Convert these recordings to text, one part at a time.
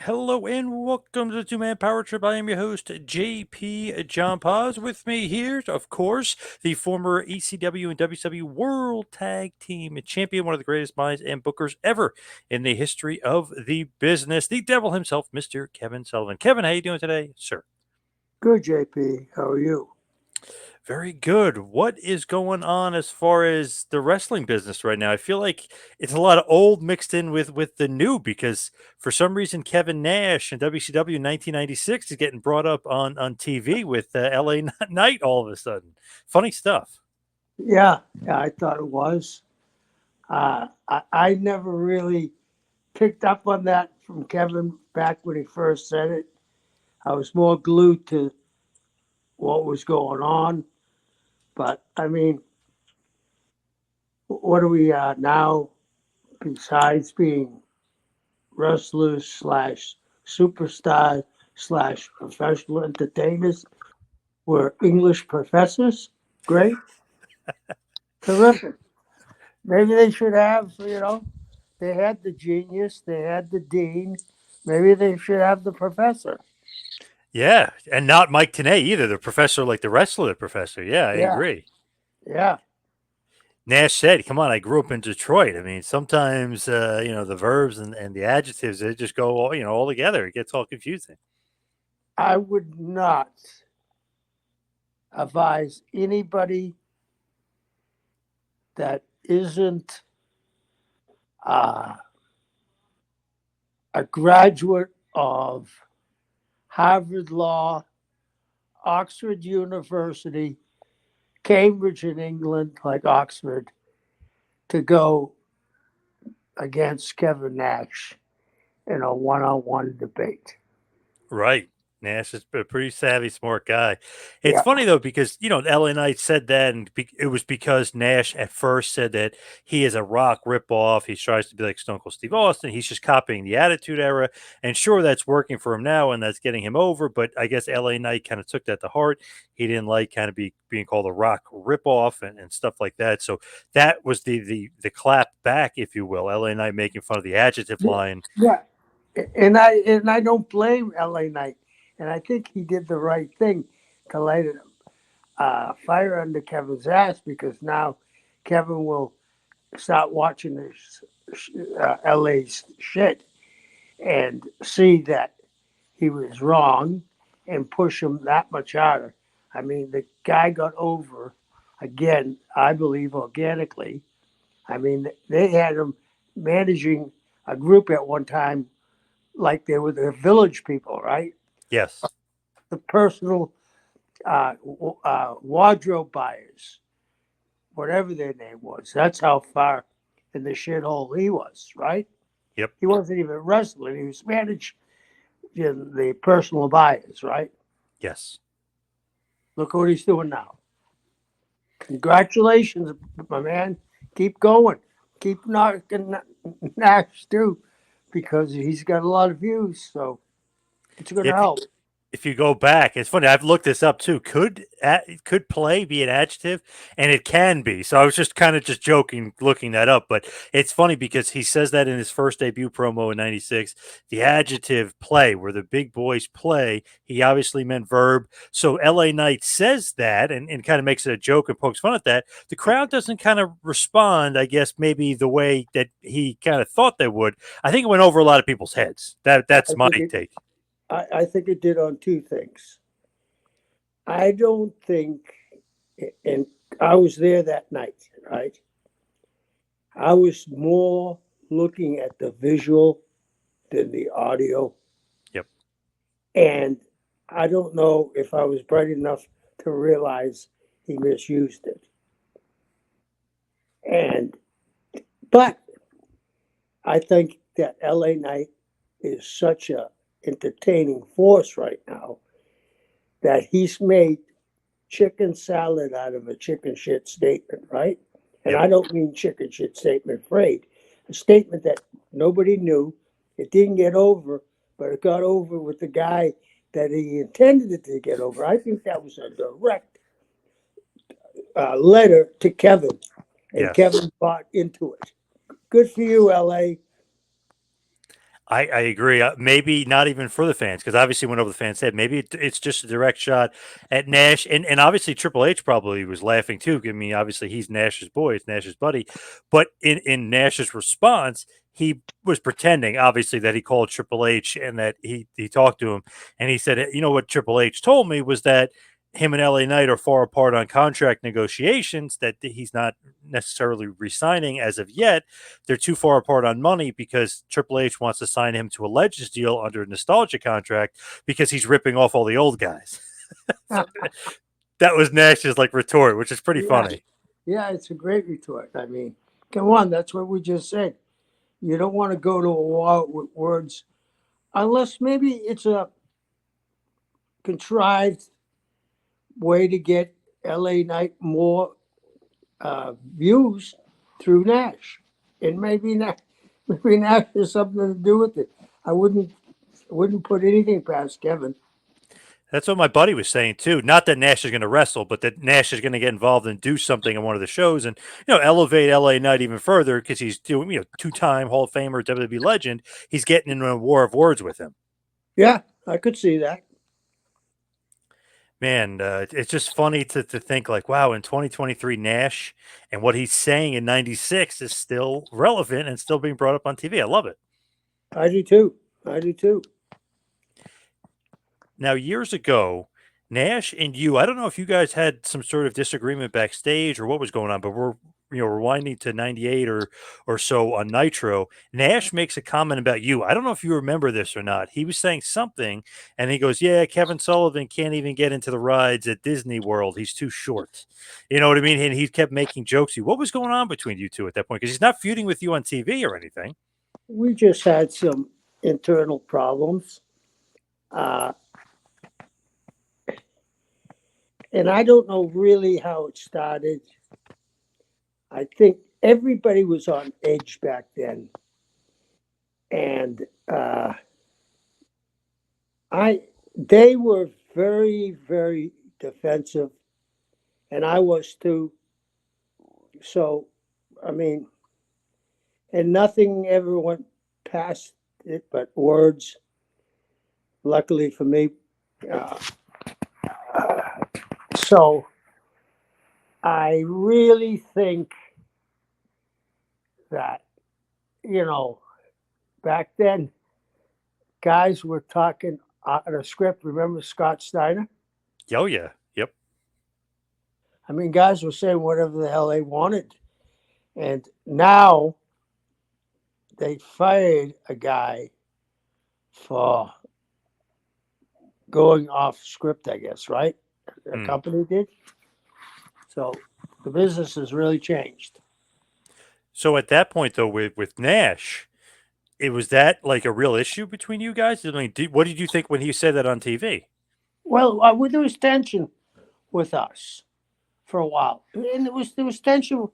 Hello and welcome to the Two Man Power Trip. I am your host, JP John Paz. With me here, of course, the former ECW and WCW World Tag Team Champion, one of the greatest minds and bookers ever in the history of the business, the devil himself, Mr. Kevin Sullivan. Kevin, how you doing today, sir? Good, JP. How are you? Very good. What is going on as far as the wrestling business right now? I feel like it's a lot of old mixed in with the new because for some reason Kevin Nash in WCW in 1996 is getting brought up on TV with LA Knight all of a sudden. Funny stuff. Yeah, I thought it was. I never really picked up on that from Kevin back when he first said it. I was more glued to what was going on. But I mean, what are we now besides being wrestlers slash superstars slash professional entertainers? We're English professors. Great, terrific. Maybe they should have. They had the genius, they had the dean. Maybe they should have the professor. Yeah, and not Mike Tenay either, the professor like the wrestler professor. Yeah, I Yeah, agree. yeah. Nash said, "Come on, I grew up in Detroit. I mean, sometimes the verbs and the adjectives they just go all together. It gets all confusing." I would not advise anybody that isn't uh, a graduate of Harvard Law, Oxford University, Cambridge in England, like Oxford, to go against Kevin Nash in a one on one debate. Right. Nash is a pretty savvy, smart guy. It's Yeah. funny though because LA Knight said that, and it was because Nash at first said that he is a Rock ripoff. He tries to be like Stone Cold Steve Austin. He's just copying the Attitude Era, and sure, that's working for him now, and that's getting him over. But I guess LA Knight kind of took that to heart. He didn't like kind of being called a Rock ripoff and stuff like that. So that was the clap back, if you will. LA Knight making fun of the adjective line. Yeah. And I don't blame LA Knight. And I think he did the right thing to light a fire under Kevin's ass because now Kevin will start watching this LA's shit and see that he was wrong and push him that much harder. I mean, the guy got over again, I believe, organically. I mean, they had him managing a group at one time like they were the village people, right? Yes. The personal wardrobe buyers, whatever their name was. That's how far in the shithole he was, right? Yep. He wasn't even wrestling. He was managing the personal buyers, right? Yes. Look what he's doing now. Congratulations, my man. Keep going. Keep knocking Nash too, because he's got a lot of views. So it's going to If help. if you go back, it's funny. I've looked this up too. Could play be an adjective? And it can be. So I was just kind of just joking, looking that up. But it's funny because he says that in his first debut promo in '96. The adjective play, where the big boys play, he obviously meant verb. So LA Knight says that and kind of makes it a joke and pokes fun at that. The crowd doesn't kind of respond, I guess, maybe the way that he kind of thought they would. I think it went over a lot of people's heads. That's I my think it. take. I think it did on two things. I don't think, and I was there that night, right? I was more looking at the visual than the audio. Yep. And I don't know if I was bright enough to realize he misused it. And, but I think that LA Knight is such a entertaining force right now that he's made chicken salad out of a chicken shit statement, right? And Yep. I don't mean chicken shit statement afraid. A statement that nobody knew. It didn't get over, but it got over with the guy that he intended it to get over. I think that was a direct letter to Kevin, and Yes. Kevin bought into it. Good for you, LA. I agree. Maybe not even for the fans, because obviously, whenever the fans said maybe it's just a direct shot at Nash, and obviously Triple H probably was laughing too. I mean, obviously he's Nash's boy, it's Nash's buddy, but in Nash's response, he was pretending obviously that he called Triple H and that he talked to him, and he said, you know what Triple H told me was that him and LA Knight are far apart on contract negotiations, that he's not necessarily resigning as of yet. They're too far apart on money because Triple H wants to sign him to a Legends deal under a nostalgia contract because he's ripping off all the old guys. So that was Nash's like retort, which is pretty Yeah, funny. yeah, it's a great retort. I mean, come on, that's what we just said. You don't want to go to a wall with words unless maybe it's a contrived way to get LA Knight more views through Nash, and maybe Nash has something to do with it. I wouldn't put anything past Kevin. That's what my buddy was saying too. Not that Nash is going to wrestle, but that Nash is going to get involved and do something in one of the shows, and elevate LA Knight even further because he's doing two-time Hall of Famer, WWE legend. He's getting in a war of words with him. Yeah, I could see that. Man, it's just funny to think like, wow, in 2023, Nash and what he's saying in '96 is still relevant and still being brought up on TV. I love it. I do too. I do too. Now, years ago, Nash and you, I don't know if you guys had some sort of disagreement backstage or what was going on, but we're rewinding to '98 or so on Nitro. Nash makes a comment about you. I don't know if you remember this or not. He was saying something, and he goes, "Yeah, Kevin Sullivan can't even get into the rides at Disney World. He's too short." You know what I mean? And he kept making jokes. What was going on between you two at that point? Because he's not feuding with you on TV or anything. We just had some internal problems. Uh, and I don't know really how it started. I think everybody was on edge back then. And they were very, very defensive, and I was too. So, I mean, and nothing ever went past it but words. Luckily for me, uh, so I really think that back then guys were talking out of script. Remember Scott Steiner? Oh yeah, yep. I mean, guys were saying whatever the hell they wanted. And now they fired a guy for going off script, I guess, right? The Hmm. company did. So the business has really changed. So at that point, though, with Nash, it was that like a real issue between you guys? I mean, what did you think when he said that on TV? Well, there was tension with us for a while, and there was tension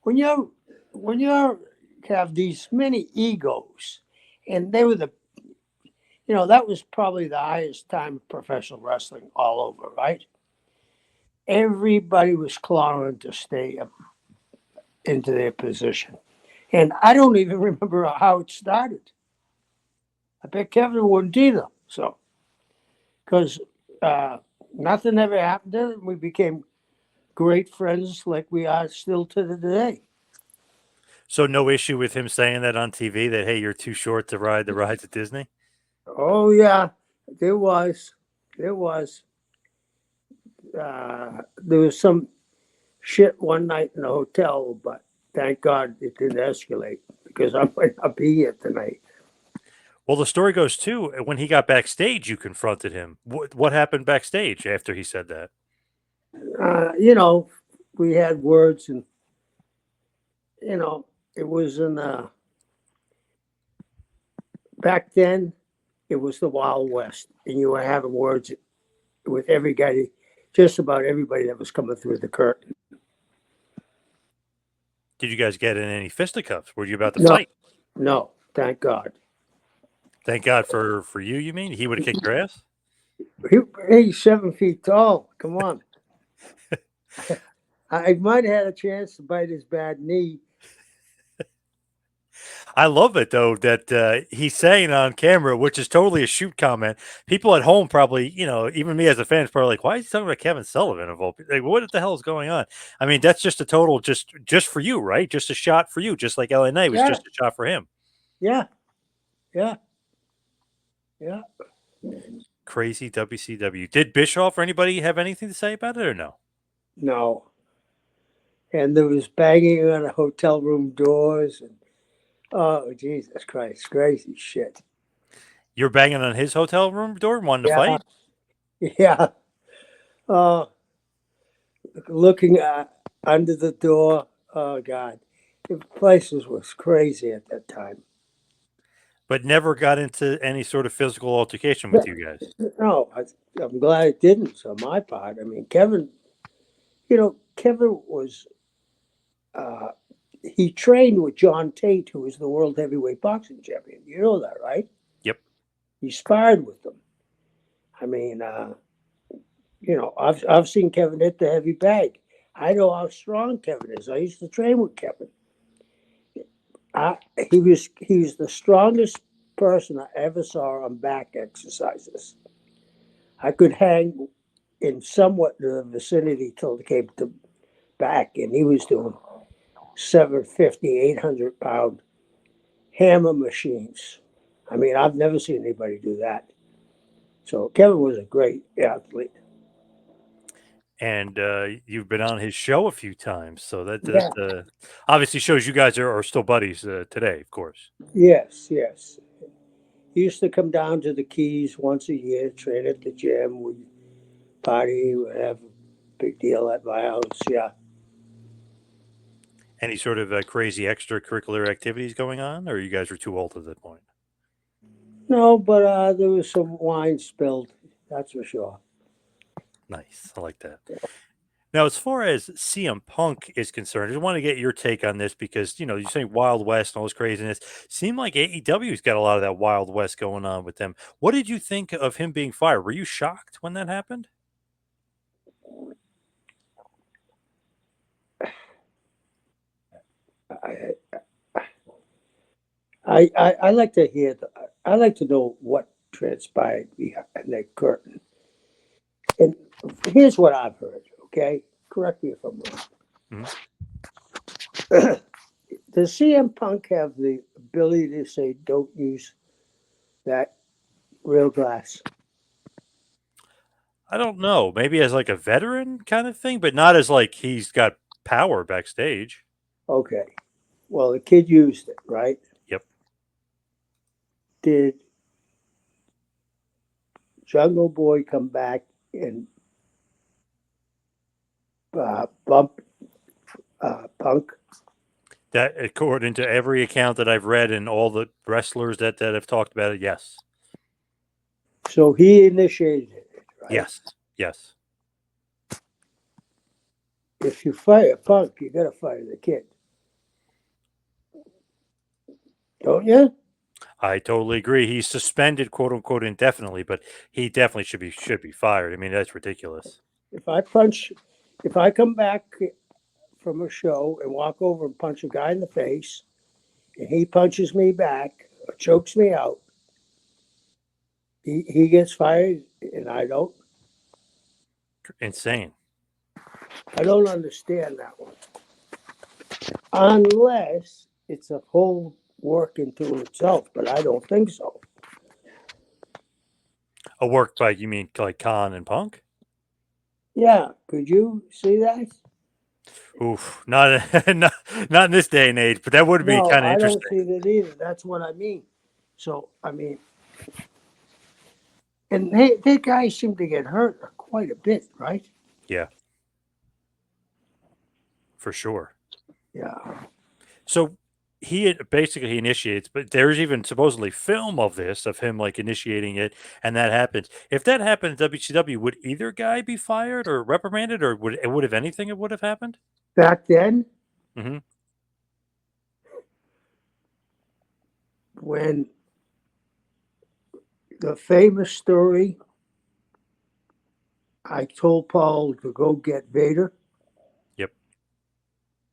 when you have these many egos, and they were that was probably the highest time of professional wrestling all over, right? Everybody was clamoring to stay up into their position. And I don't even remember how it started. I bet Kevin wouldn't either. So, because uh, nothing ever happened to it. We became great friends like we are still to the day. So no issue with him saying that on TV that hey, you're too short to ride the rides at Disney. Oh, yeah, there was. There was. There was some shit one night in the hotel, but thank God it didn't escalate because I might not be here tonight. Well, the story goes too. When he got backstage, you confronted him. What happened backstage after he said that? Uh, you know, we had words, and it was in back then. It was the Wild West, and you were having words with every guy, just about everybody that was coming through the curtain. Did you guys get in any fisticuffs? Were you about to No, fight? no, thank God. Thank God for you. You mean he would have kicked your ass? He's 7 feet tall. Come on. I might have had a chance to bite his bad knee. I love it though that he's saying on camera, which is totally a shoot comment. People at home probably, even me as a fan is probably like, "Why is he talking about Kevin Sullivan of all people? Like, what the hell is going on?" I mean, that's just a total just for you, right? Just a shot for you, just like LA Knight was Yeah, just a shot for him. yeah, yeah, yeah. Crazy WCW. Did Bischoff or anybody have anything to say about it or no? No. And there was banging on the hotel room doors, and oh Jesus Christ, crazy shit. You're banging on his hotel room door, wanting to Yeah, fight? yeah. Uh, looking under the door. Oh God, the places was crazy at that time. But never got into any sort of physical altercation with you guys. No, I'm glad it didn't. On my part, I mean, Kevin. Kevin was. Uh, he trained with John Tate, who was the world heavyweight boxing champion. You know that, right? Yep. He sparred with them. I mean, I've seen Kevin hit the heavy bag. I know how strong Kevin is. I used to train with Kevin. I, he was the strongest person I ever saw on back exercises. I could hang in somewhat the vicinity till it came to back, and he was doing 750, 800 pound hammer machines. I mean, I've never seen anybody do that. So Kevin was a great athlete. And you've been on his show a few times, so that Yeah. obviously shows you guys are still buddies today, of course. Yes, yes. He used to come down to the Keys once a year, train at the gym. We party, we have a big deal at my house. Yeah. Any sort of crazy extracurricular activities going on, or you guys are too old at that point? No, but there was some wine spilled. That's for sure. Nice, I like that. Now, as far as CM Punk is concerned, I just want to get your take on this because you're saying Wild West and all this craziness. Seemed like AEW's got a lot of that Wild West going on with them. What did you think of him being fired? Were you shocked when that happened? I, I like to hear. I like to know what transpired behind that curtain. And here's what I've heard. Okay, correct me if I'm Mhm. wrong. Does CM Punk have the ability to say, "Don't use that real glass"? I don't know. Maybe as like a veteran kind of thing, but not as like he's got power backstage. Okay. Well, the kid used it, right? Yep. Did Jungle Boy come back and bump Punk? That according to every account that I've read and all the wrestlers that have talked about it, yes. So he initiated it, right? Yes. Yes. If you fire Punk, you got to fire the kid, don't you? I totally agree. He's suspended, quote unquote, indefinitely, but he definitely should be fired. I mean, that's ridiculous. If I punch, if I come back from a show and walk over and punch a guy in the face, and he punches me back or chokes me out, he gets fired, and I don't. Insane. I don't understand that one. Unless it's a whole work into itself, but I don't think so. A work by you mean like Khan and Punk? Yeah, could you see that? Oof, not not in this day and age, but that would be No, kind of I don't interesting. see that either. That's what I mean. So, I mean, and they guys seem to get hurt quite a bit, right? Yeah, for sure. Yeah. So basically he initiates, but there's even supposedly film of this of him like initiating it, and that happens. If that happened in WCW, would either guy be fired or reprimanded, or would if anything it would have happened? Back then, Hmm. when the famous story, I told Paul to go get Vader, Yep.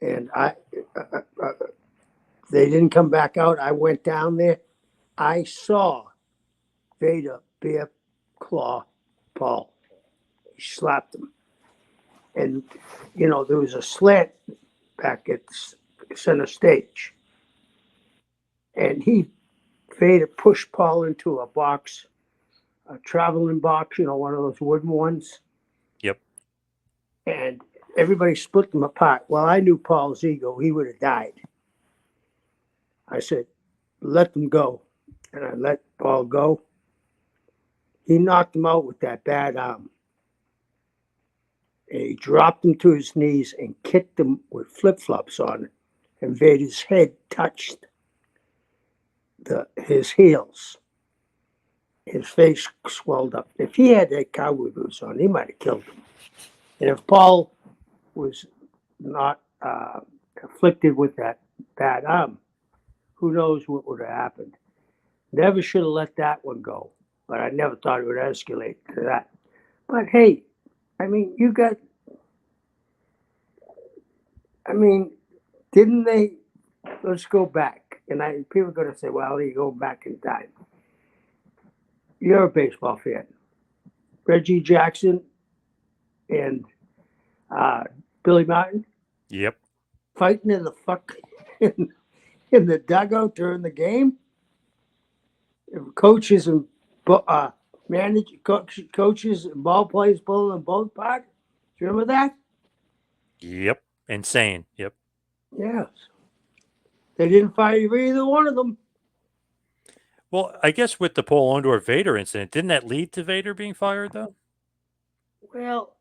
and uh, uh, They didn't come back out. I went down there. I saw Vader bear claw Paul. He slapped him. And, there was a slant back at center stage. And Vader pushed Paul into a box, a traveling box, one of those wooden ones. Yep. And everybody split them apart. Well, I knew Paul's ego. He would have died. I said, let them go. And I let Paul go. He knocked him out with that bad arm. And he dropped him to his knees and kicked him with flip-flops on it. And Vader's head touched his heels. His face swelled up. If he had that cowboy boots on, he might have killed him. And if Paul was not afflicted with that bad arm, who knows what would have happened. Never should have let that one go. But I never thought it would escalate to that. But hey, didn't they? Let's go back. And people are going to say, well, you go back in time. You're a baseball fan. Reggie Jackson and Billy Martin. Yep. Fighting in in the dugout during the game. Coaches and coaches and ball players pulling them both apart. Do you remember that? Yep. Insane. Yep. Yes. They didn't fire either one of them. Well, I guess with the Paul Orndorff Vader incident, didn't that lead to Vader being fired, though? Well,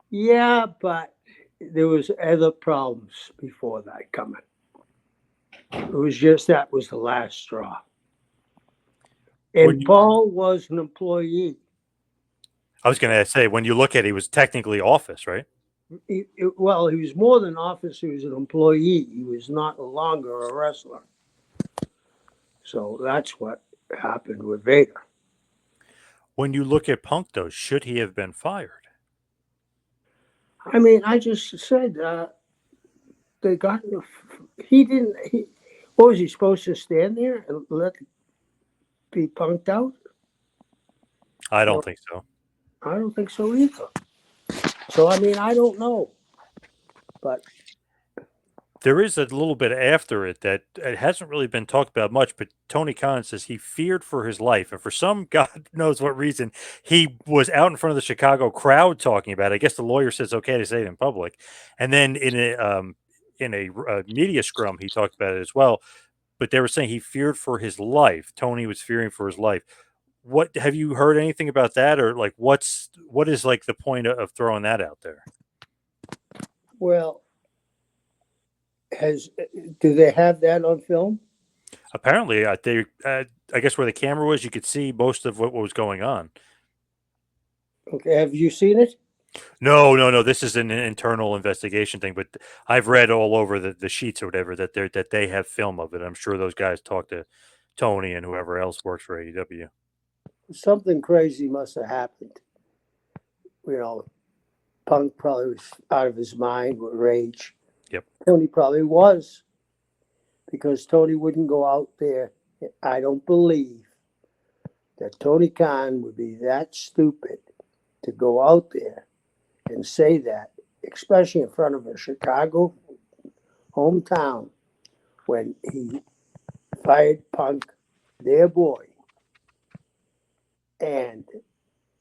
yeah, but there was other problems before that coming. It was just that was the last straw. And Paul was an employee. I was going to say, when you look at it, he was technically office, right? He was more than office. He was an employee. He was not longer a wrestler. So that's what happened with Vader. When you look at Punk, though, should he have been fired? I just said they got. He didn't. What was he supposed to stand there and let be punked out? I don't think so. I don't think so either. So I don't know, but there is a little bit after it that it hasn't really been talked about much, but Tony Khan says he feared for his life. And for some God knows what reason, he was out in front of the Chicago crowd talking about it. I guess the lawyer says okay to say it in public. And then in a media scrum, he talked about it as well. But they were saying he feared for his life. Tony was fearing for his life. What have you heard anything about that? Or like, what is like the point of throwing that out there? Well, do they have that on film? Apparently, I guess where the camera was, you could see most of what was going on. Okay, have you seen it? No. This is an internal investigation thing, but I've read all over the sheets or whatever that they have film of it. I'm sure those guys talked to Tony and whoever else works for AEW. Something crazy must have happened. Punk probably was out of his mind with rage. Yep. Tony probably was, because Tony wouldn't go out there. I don't believe that Tony Khan would be that stupid to go out there and say that, especially in front of a Chicago hometown, when he fired Punk, their boy, and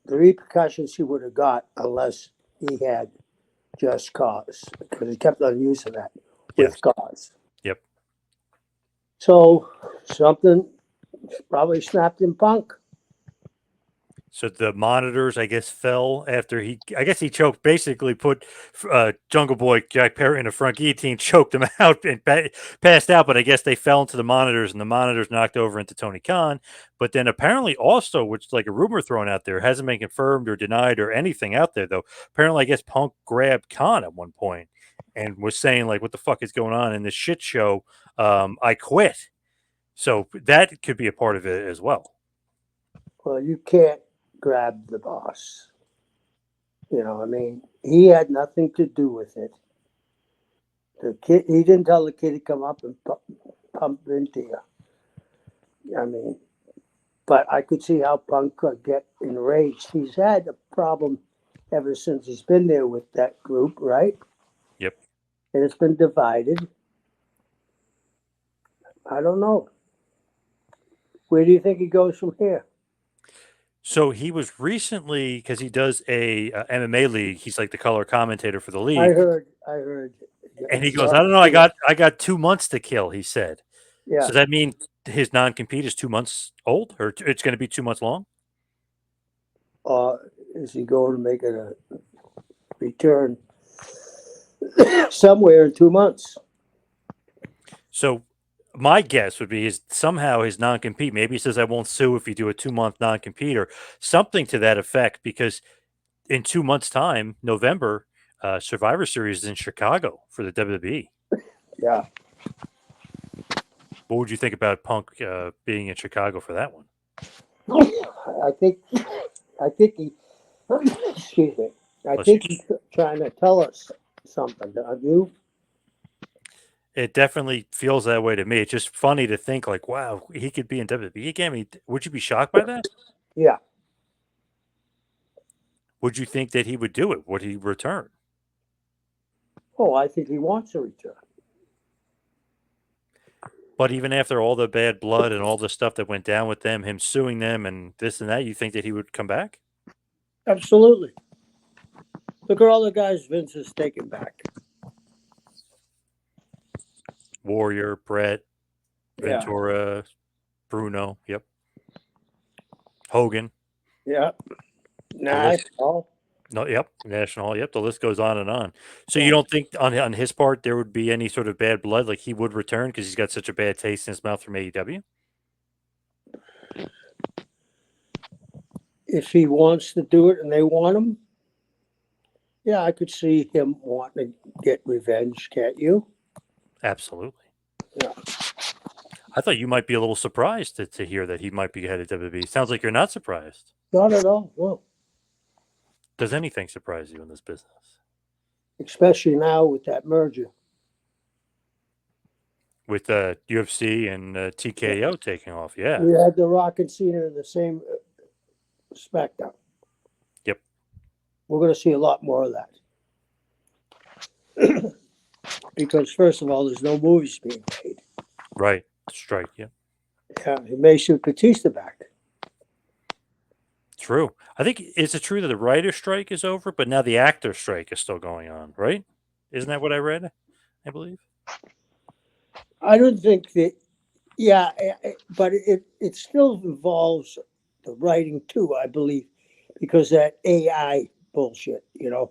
the repercussions he would have got unless he had just cause, because he kept on using that with cause. Yep. So something probably snapped in Punk. So the monitors, I guess, fell after he choked, basically put Jungle Boy Jack Perry in a front guillotine, choked him out and passed out. But I guess they fell into the monitors and the monitors knocked over into Tony Khan. But then apparently also, which is like a rumor thrown out there, hasn't been confirmed or denied or anything out there, though. Apparently, I guess Punk grabbed Khan at one point and was saying, like, what the fuck is going on in this shit show? I quit. So that could be a part of it as well. Well, you can't grab the boss. He had nothing to do with it. The kid, he didn't tell the kid to come up and pump into you. I mean, but I could see how Punk could get enraged. He's had a problem ever since he's been there with that group, right? Yep. And it's been divided. I don't know. Where do you think he goes from here? So he was recently, because he does a MMA league. He's like the color commentator for the I league, heard. I heard. and he goes, "I Sorry don't know. to I see it. got 2 months to kill." He said. So Yeah. does that mean his non compete is 2 months old, or it's going to be 2 months long? Is he going to make it a return somewhere in 2 months? So my guess would be is somehow his non compete. Maybe he says I won't sue if you do a 2 month non compete or something to that effect. Because in 2 months' time, November, Survivor Series is in Chicago for the WWE. Yeah. What would you think about Punk being in Chicago for that one? I think. I think he. Excuse me. I Bless you. think he's trying to tell us something. Don't you? It definitely feels that way to me. It's just funny to think like, wow, he could be in WWE again. I mean, would you be shocked by that? Yeah. Would you think that he would do it? Would he return? Oh, I think he wants a return. But even after all the bad blood and all the stuff that went down with them, him suing them and this and that, you think that he would come back? Absolutely. Look at all the guys Vince has taken back. Warrior, Brett, Yeah. Ventura, Bruno, yep. Hogan, Yeah. the Nash. list. Oh, No, yep. National, yep. The list goes on and on. So you yeah. don't think on his part there would be any sort of bad blood, like he would return because he's got such a bad taste in his mouth from AEW? If he wants to do it and they want him, yeah, I could see him wanting to get revenge, can't you? Absolutely. Yeah. I thought you might be a little surprised to hear that he might be headed to WWE. Sounds like you're not surprised. Not at all. No. Does anything surprise you in this business? Especially now with that merger. With UFC and TKO taking off, yeah. We had The Rock and Cena in the same SmackDown. Yep. We're going to see a lot more of that. Because, first of all, there's no movies being made. Right. Strike, yeah. Yeah, he may shoot Batista back. True. I think, is it true that the writer strike is over, but now the actor strike is still going on, right? Isn't that what I read? I believe. I don't think that, yeah, but it still involves the writing too, I believe, because that AI bullshit, where,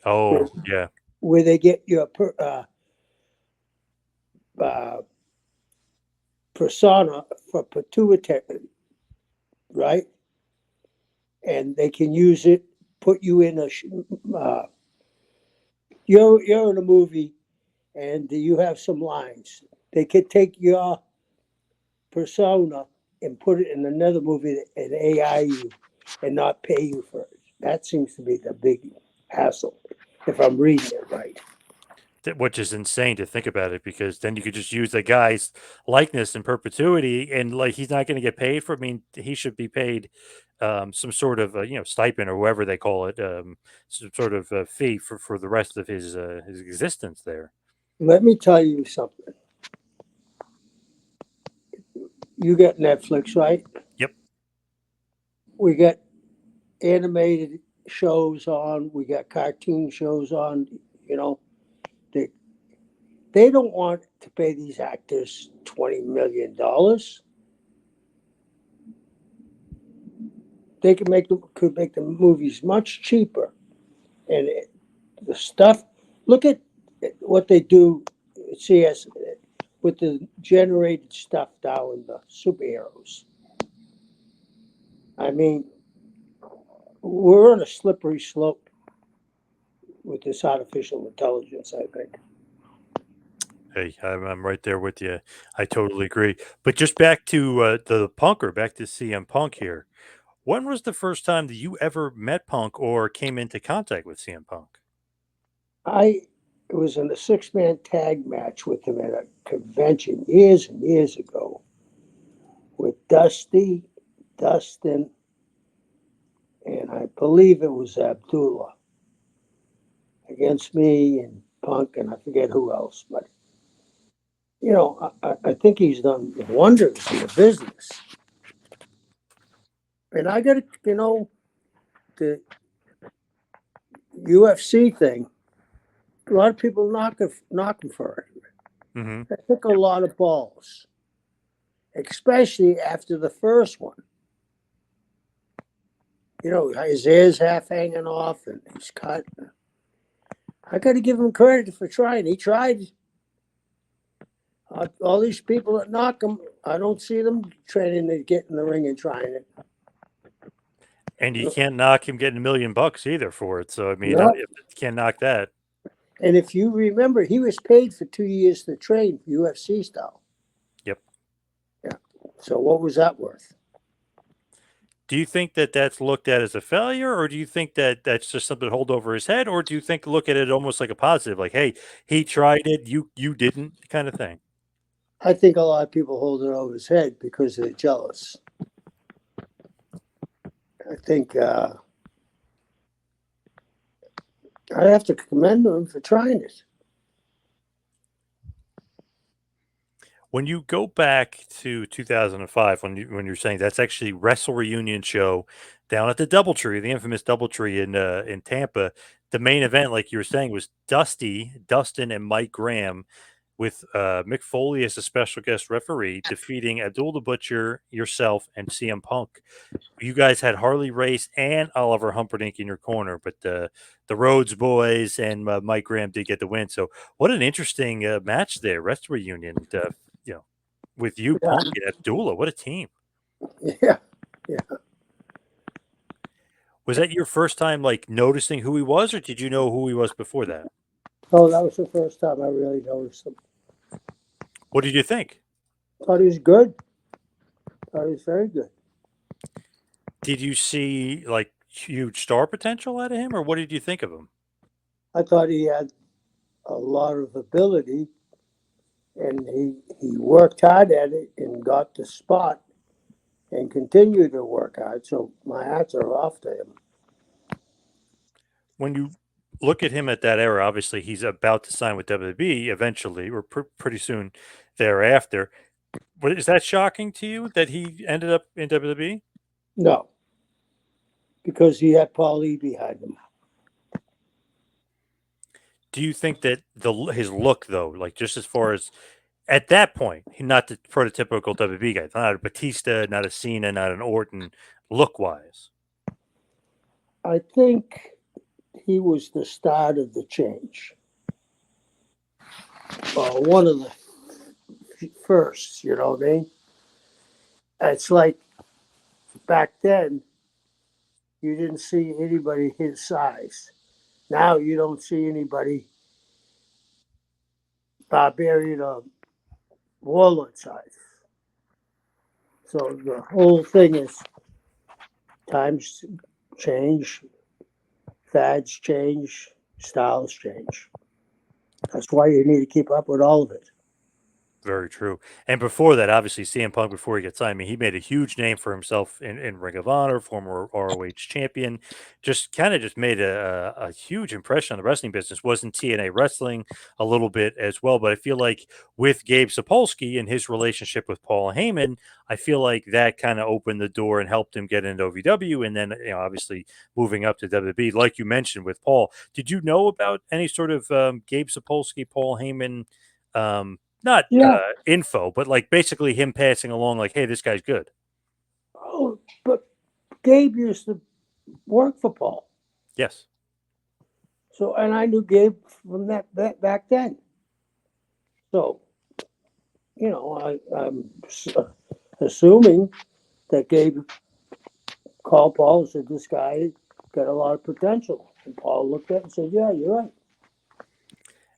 Oh, yeah. where they get your uh, persona for pituitary, right? And they can use it, put you in uh, you're in a movie and you have some lines. They could take your persona and put it in another movie and AI you and not pay you for it. That seems to be the big hassle, if I'm reading it right. Which is insane to think about it, because then you could just use the guy's likeness in perpetuity, and like he's not going to get paid for. I mean, he should be paid some sort of stipend or whatever they call it, some sort of fee for the rest of his existence there. Let me tell you something. You get Netflix, right? Yep. We get animated shows on, we got cartoon shows on, you know. They they don't want to pay these actors $20 million. They could make the movies much cheaper, and the stuff. Look at what they do. See us with the generated stuff now in the superheroes. I mean, we're on a slippery slope with this artificial intelligence, I think. Hey, I'm right there with you. I totally agree. But just back to the punker, back to CM Punk here. When was the first time that you ever met Punk or came into contact with CM Punk? I It was in a 6-man tag match with him at a convention years and years ago with Dusty, Dustin, and I believe it was Abdullah against me and Punk, and I forget who else. But I think he's done wonders in the business. And I got to, the UFC thing. A lot of people knock him for it. Hmm. They took a lot of balls, especially after the first one. His ears half hanging off and he's cut. I got to give him credit for trying. He tried. All these people that knock him, I don't see them training to get in the ring and trying it. And you can't knock him getting $1 million either for it. So I mean, No. you can't knock that. And if you remember, he was paid for 2 years to train UFC style. Yep. Yeah. So what was that worth? Do you think that that's looked at as a failure, or do you think that that's just something to hold over his head, or do you think look at it almost like a positive, like, hey, he tried it, you didn't, kind of thing? I think a lot of people hold it over his head because they're jealous. I think I have to commend him for trying it. When you go back to 2005, when you're saying that's actually Wrestle Reunion show down at the DoubleTree, the infamous DoubleTree in Tampa, the main event, like you were saying, was Dustin, and Mike Graham with Mick Foley as a special guest referee, defeating Abdul the Butcher, yourself, and CM Punk. You guys had Harley Race and Oliver Humperdinck in your corner, but the Rhodes boys and Mike Graham did get the win. So what an interesting match there, Wrestle Reunion. You know, with you, Yeah, Punk, and Abdullah. What a team. yeah, yeah. Was that your first time like noticing who he was, or did you know who he was before that? Oh, that was the first time I really noticed him. What did you think? Thought he was good. Thought he was very good. Did you see like huge star potential out of him, or what did you think of him? I thought he had a lot of ability, and he worked hard at it and got the spot and continued to work hard. So my hats are off to him. When you look at him at that era, obviously he's about to sign with WWE eventually, or pretty soon thereafter. But is that shocking to you that he ended up in WWE? No, because he had Paul E behind him. Do you think that his look though, like just as far as at that point, he's not the prototypical WWE guy, not a Batista, not a Cena, not an Orton, look wise? I think he was the start of the change. One of the first, you know what I mean? It's like back then, you didn't see anybody his size. Now you don't see anybody barbarian or warlord size. So the whole thing is times change, fads change, styles change. That's why you need to keep up with all of it. Very true. And before that, obviously, CM Punk, before he got signed, I mean, he made a huge name for himself in Ring of Honor, former ROH champion. Just kind of just made a huge impression on the wrestling business. Was in TNA wrestling a little bit as well. But I feel like with Gabe Sapolsky and his relationship with Paul Heyman, I feel like that kind of opened the door and helped him get into OVW. And then, obviously moving up to WWE, like you mentioned with Paul. Did you know about any sort of Gabe Sapolsky, Paul Heyman? Not Yeah. info, but like basically him passing along, like, hey, this guy's good. Oh, but Gabe used to work for Paul. Yes. So, and I knew Gabe from that back then. So, I'm assuming that Gabe called Paul and said, this guy got a lot of potential. And Paul looked at it and said, yeah, you're right.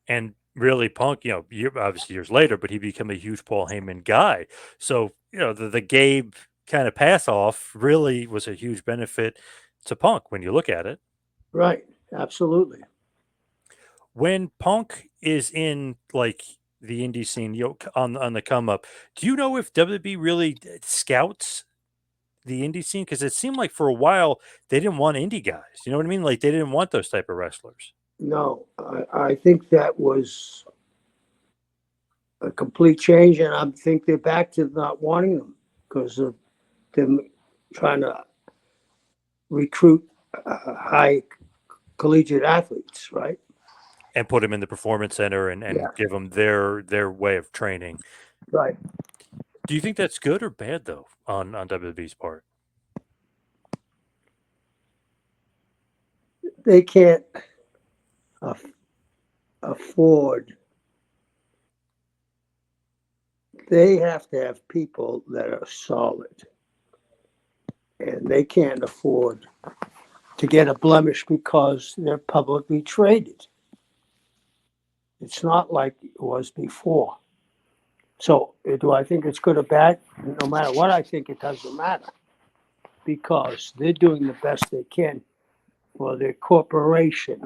And really, Punk, obviously years later, but he became a huge Paul Heyman guy. So, the Gabe kind of pass off really was a huge benefit to Punk when you look at it. Right. Absolutely. When Punk is in like the indie scene, on the come up, do you know if WWE really scouts the indie scene? Because it seemed like for a while they didn't want indie guys. You know what I mean? Like they didn't want those type of wrestlers. No, I think that was a complete change, and I think they're back to not wanting them because of them trying to recruit high collegiate athletes, right? And put them in the performance center Yeah, and give them their way of training. right. Do you think that's good or bad though on WWE's part? They can't aff- afford. They have to have people that are solid, and they can't afford to get a blemish because they're publicly traded. It's not like it was before. So, do I think it's good or bad? No matter what I think, it doesn't matter because they're doing the best they can for their corporation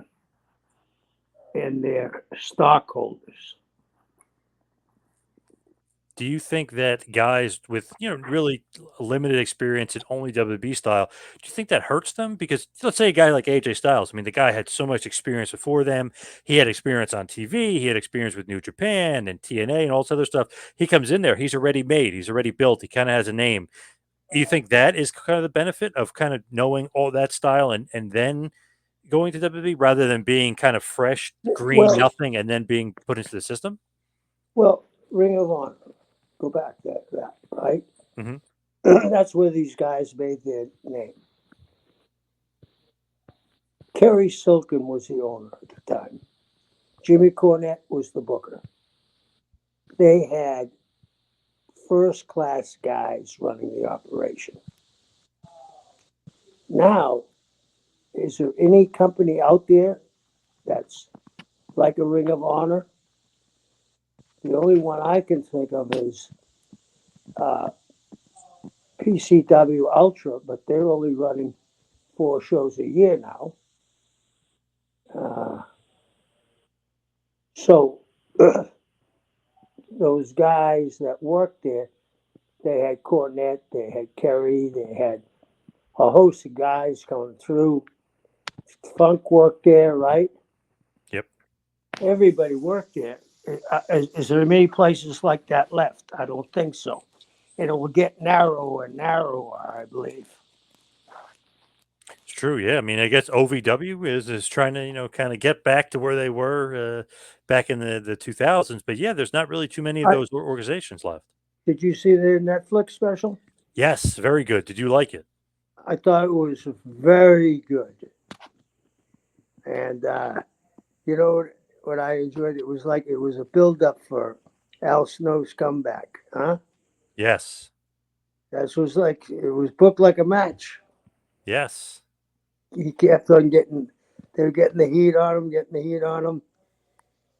and their stockholders. Do you think that guys with really limited experience in only WB style, do you think that hurts them? Because let's say a guy like AJ Styles, I mean, the guy had so much experience before them. He had experience on TV. He had experience with New Japan and TNA and all this other stuff. He comes in there. He's already made. He's already built. He kind of has a name. Do you think that is kind of the benefit of kind of knowing all that style and then going to WWE rather than being kind of fresh, green, Well, nothing, and then being put into the system? well, Ring of Honor, go back to that, right? Hmm. That's where these guys made their name. Kerry Silkin was the owner at the time. Jimmy Cornette was the booker. They had first class guys running the operation. Now, is there any company out there that's like a Ring of Honor? The only one I can think of is uh, PCW Ultra, but they're only running 4 shows a year now. Uh, so those guys that worked there, they had Cornette, they had Kerry, they had a host of guys coming through. Funk worked there, right? Yep. Everybody worked there. Is there many places like that left? I don't think so. And it will get narrower and narrower, I believe. It's true, yeah. I mean, I guess OVW is trying to, kind of get back to where they were back in the 2000s. But yeah, there's not really too many of I, those organizations left. did you see their Netflix special? Yes, very good. Did you like it? I thought it was very good. And you know what I enjoyed? It was like it was a build up for Al Snow's comeback, huh? Yes, That was like it was booked like a match. yes. He kept on getting, they were getting the heat on him, getting the heat on him.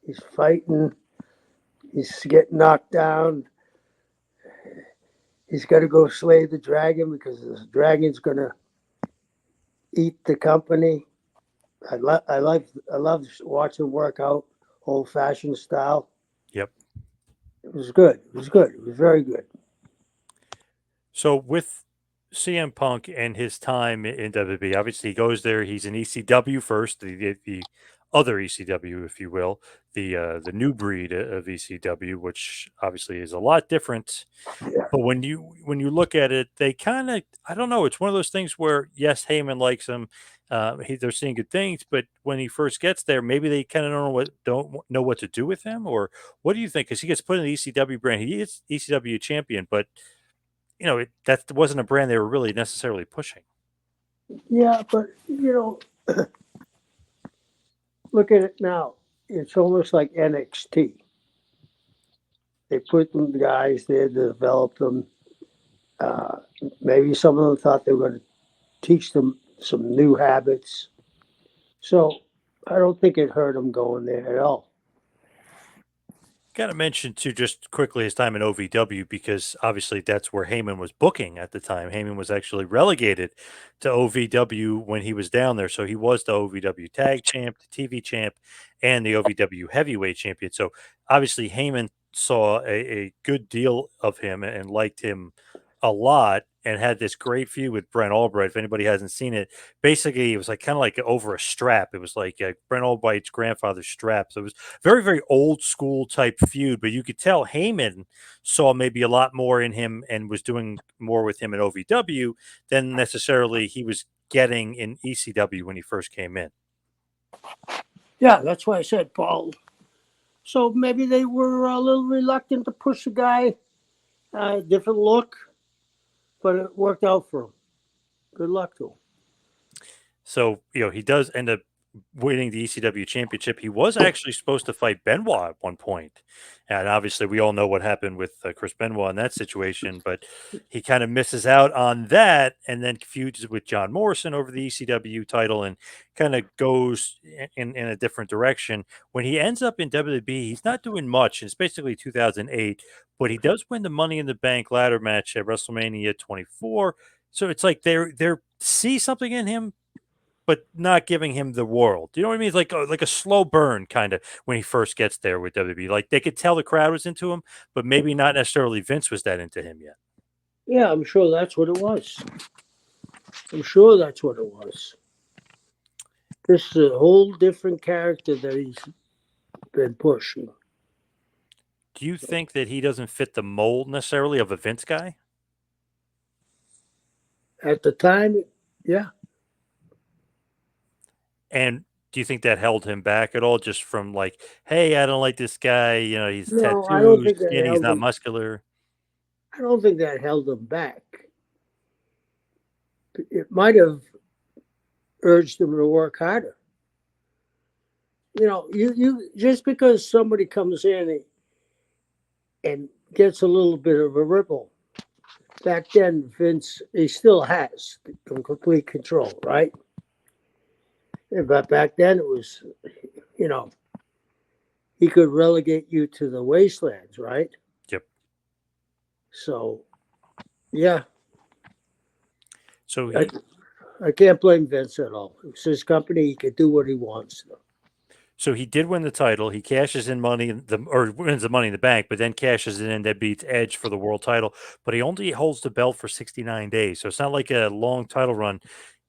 He's fighting, he's getting knocked down. He's got to go slay the dragon because the dragon's gonna eat the company. I love watching work out, old fashioned style. Yep. It was good. It was good. It was very good. So with CM Punk and his time in WWE, obviously he goes there. He's in ECW first, the other ECW, if you will, the new breed of ECW, which obviously is a lot different. Yeah. But when you look at it, they kind of, I don't know. It's one of those things where yes, Heyman likes him. They're seeing good things, but when he first gets there, maybe they kind of don't know what to do with him. Or what do you think? Because he gets put in the ECW brand. He is ECW champion, but that wasn't a brand they were really necessarily pushing. Yeah, but look at it now. It's almost like NXT. They put them guys there to develop them. Uh, Maybe some of them thought they were going to teach them some new habits. So I don't think it hurt them going there at all. Got to mention too, just quickly, his time in OVW because obviously that's where Heyman was booking at the time. Heyman was actually relegated to OVW when he was down there, so he was the OVW Tag Champ, the TV Champ, and the OVW Heavyweight Champion. So obviously Heyman saw a good deal of him and liked him a lot, and had this great feud with Brent Albright. If anybody hasn't seen it, basically it was like kind of like over a strap. It was like Brent Albright's grandfather's strap. So it was very, very old school type feud, but you could tell Heyman saw maybe a lot more in him and was doing more with him in OVW than necessarily he was getting in ECW when he first came in. Yeah, that's why I said Paul. So maybe they were a little reluctant to push a guy, different look, but it worked out for him. Good luck to him. So, he does end up winning the ECW championship. He was actually supposed to fight Benoit at one point. And obviously, we all know what happened with Chris Benoit in that situation, but he kind of misses out on that and then feuds with John Morrison over the ECW title and kind of goes in a different direction. When he ends up in WWE, he's not doing much. It's basically 2008, but he does win the Money in the Bank ladder match at WrestleMania 24. So it's like they're see something in him, but not giving him the world. Do you know what I mean? It's like a slow burn kind of when he first gets there with WWE. Like they could tell the crowd was into him, but maybe not necessarily Vince was that into him yet. Yeah, I'm sure that's what it was. I'm sure that's what it was. This is a whole different character that he's been pushing. Do you think that he doesn't fit the mold necessarily of a Vince guy? At the time, yeah. And do you think that held him back at all just from like, hey, I don't like this guy, he's No, I don't tattoos, think that skinny, he's held not him. muscular. I don't think that held him back. It might have urged him to work harder. You just because somebody comes in and gets a little bit of a ripple. Back then, Vince, he still has complete control, right? But back then, it was, you know, he could relegate you to the wastelands, right? Yep. So, yeah, So I can't blame Vince at all. It's his company; he can do what he wants. So he did win the title. He cashes in or wins the Money in the Bank, but then cashes it in that beats Edge for the world title. But he only holds the belt for 69 days, so it's not like a long title run.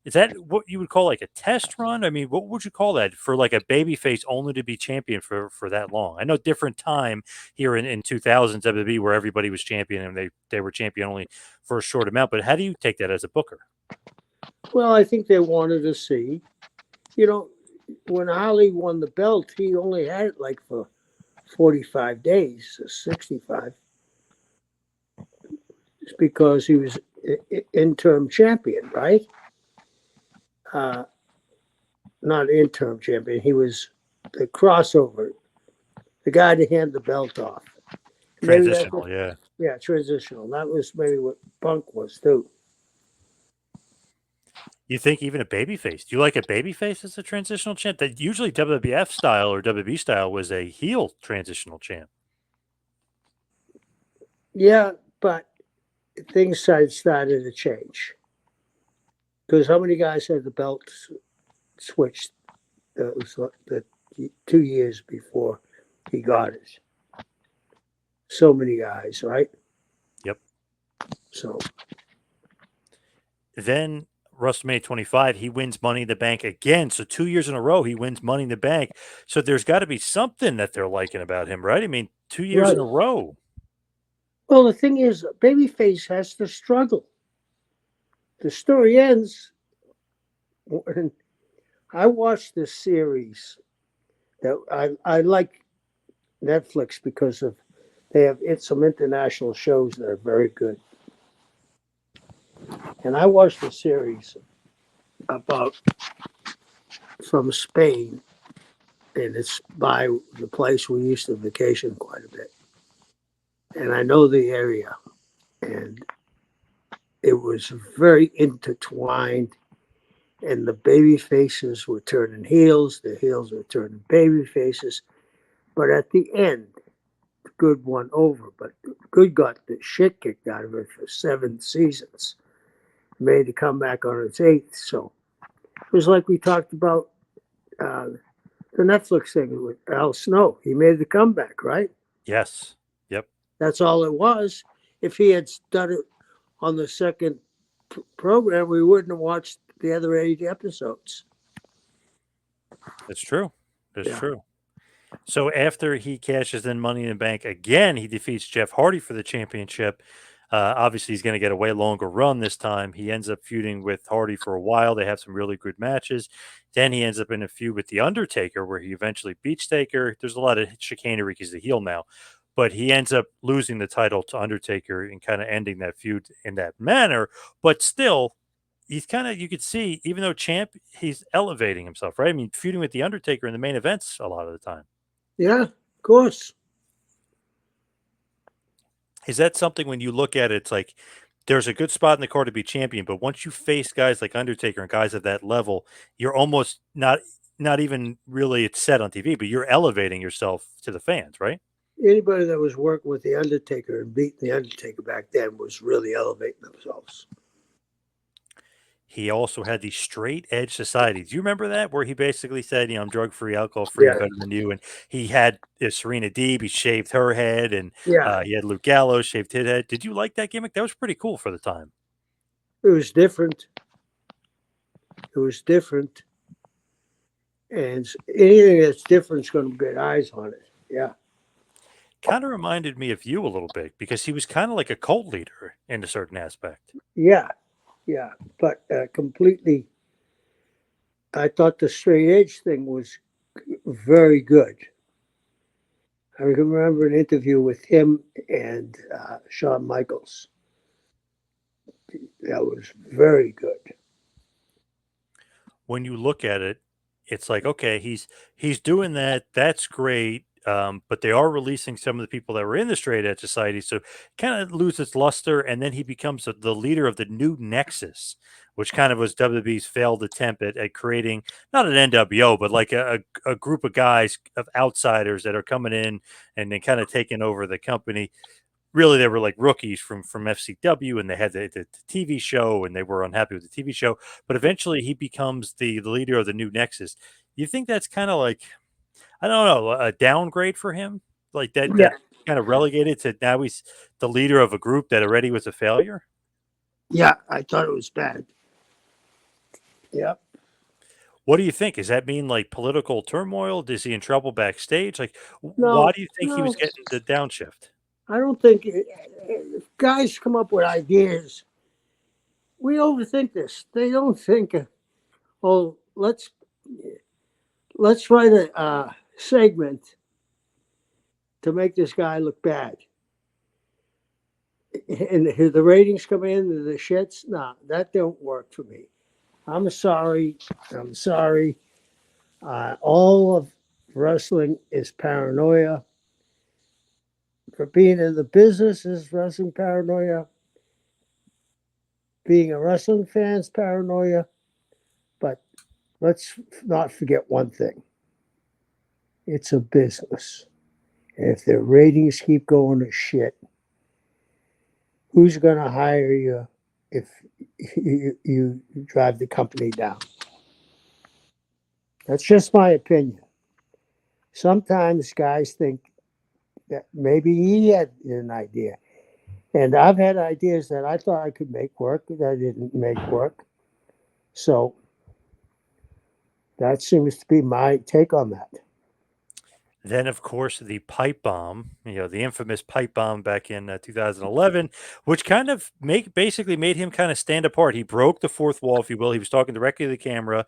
Is that what you would call like a test run? I mean, what would you call that for like a babyface only to be champion for that long? I know different time here in 2000s WWE where everybody was champion and they were champion only for a short amount. But how do you take that as a booker? Well, I think they wanted to see, you know, when Ali won the belt, he only had it like for 45 days, 65. It's because he was interim champion, right? Uh, Not interim champion. He was the crossover, the guy to hand the belt off. Maybe that's what, Transitional, yeah. yeah, transitional. That was maybe what Punk was too. You think even a babyface? Do you like a babyface as a transitional champ? That usually WWF style or WB style was a heel transitional champ. Yeah, but things started to change. Because how many guys had the belt switched? It was the 2 years before he got it. So many guys, right? Yep. So Then WrestleMania 25, he wins Money in the Bank again. So 2 years in a row, he wins Money in the Bank. So there's got to be something that they're liking about him, right? I mean, 2 years right. in a row. Well, the thing is, babyface has to struggle. The story ends when I watched this series that I like Netflix because of they have some international shows that are very good. And I watched a series about from Spain, and it's by the place we used to vacation quite a bit. And I know the area, and it was very intertwined. And the baby faces were turning heels, the heels were turning baby faces. But at the end, Good won over, but Good got the shit kicked out of it for 7 seasons. Made a comeback on its eighth. So it was like we talked about uh, the Netflix thing with Al Snow. He made the comeback, right? Yes. Yep. That's all it was. If he had done it on the second program, we wouldn't have watched the other 8 episodes. It's true. It's Yeah. true. So after he cashes in Money in the Bank again, he defeats Jeff Hardy for the championship. Obviously, he's going to get a way longer run this time. He ends up feuding with Hardy for a while. They have some really good matches. Then he ends up in a feud with The Undertaker, where he eventually beats Taker. There's a lot of chicanery because he's the heel now. But he ends up losing the title to Undertaker and kind of ending that feud in that manner. But still, he's kind of, you could see, even though champ, he's elevating himself, right? I mean, feuding with The Undertaker in the main events a lot of the time. Yeah, of course. Is that something when you look at it, it's like there's a good spot in the card to be champion, but once you face guys like Undertaker and guys at that level, you're almost not even really it's set on TV, but you're elevating yourself to the fans, right? Anybody that was working with the Undertaker and beating the Undertaker back then was really elevating themselves. He also had the straight edge society. Do you remember that? Where he basically said, I'm drug free, alcohol free, I'm Yeah, better than you. And he had Serena Deeb, he shaved her head, and yeah. he had Luke Gallows shaved his head. Did you like that gimmick? That was pretty cool for the time. It was different. It was different. And anything that's different is going to get eyes on it. Yeah. Kind of reminded me of you a little bit because he was kind of like a cult leader in a certain aspect. Yeah. Yeah. But completely, I thought the straight edge thing was very good. I can remember an interview with him and Shawn Michaels. That was very good. When you look at it, it's like, okay, he's doing that. That's great. But they are releasing some of the people that were in the straight edge society, so kind of loses luster, and then he becomes the leader of the new Nexus, which kind of was WWE's failed attempt at creating not an NWO, but like a group of guys of outsiders that are coming in and then kind of taking over the company. Really, they were like rookies from FCW, and they had the TV show, and they were unhappy with the TV show. But eventually, he becomes the leader of the new Nexus. You think that's kind of like, I don't know, a downgrade for him, like that Yeah. kind of relegated to now he's the leader of a group that already was a failure. Yeah. I thought it was bad. Yeah. What do you think? Does that mean like political turmoil? Is he in trouble backstage? Like, why No, do you think he was no. getting the downshift? I don't think if guys come up with ideas, we overthink this. They don't think, oh, let's write a segment to make this guy look bad. And the ratings come in, the shits. Nah, that don't work for me. I'm sorry. I'm sorry. All of wrestling is paranoia. For being in the business is wrestling paranoia. Being a wrestling fan is paranoia. But let's not forget one thing. It's a business. And if the ratings keep going to shit, who's going to hire you if you drive the company down? That's just my opinion. Sometimes guys think that maybe he had an idea. And I've had ideas that I thought I could make work that I didn't make work. So that seems to be my take on that. Then, of course, the pipe bomb, the infamous pipe bomb back in 2011, which kind of basically made him kind of stand apart. He broke the fourth wall, if you will. He was talking directly to the camera.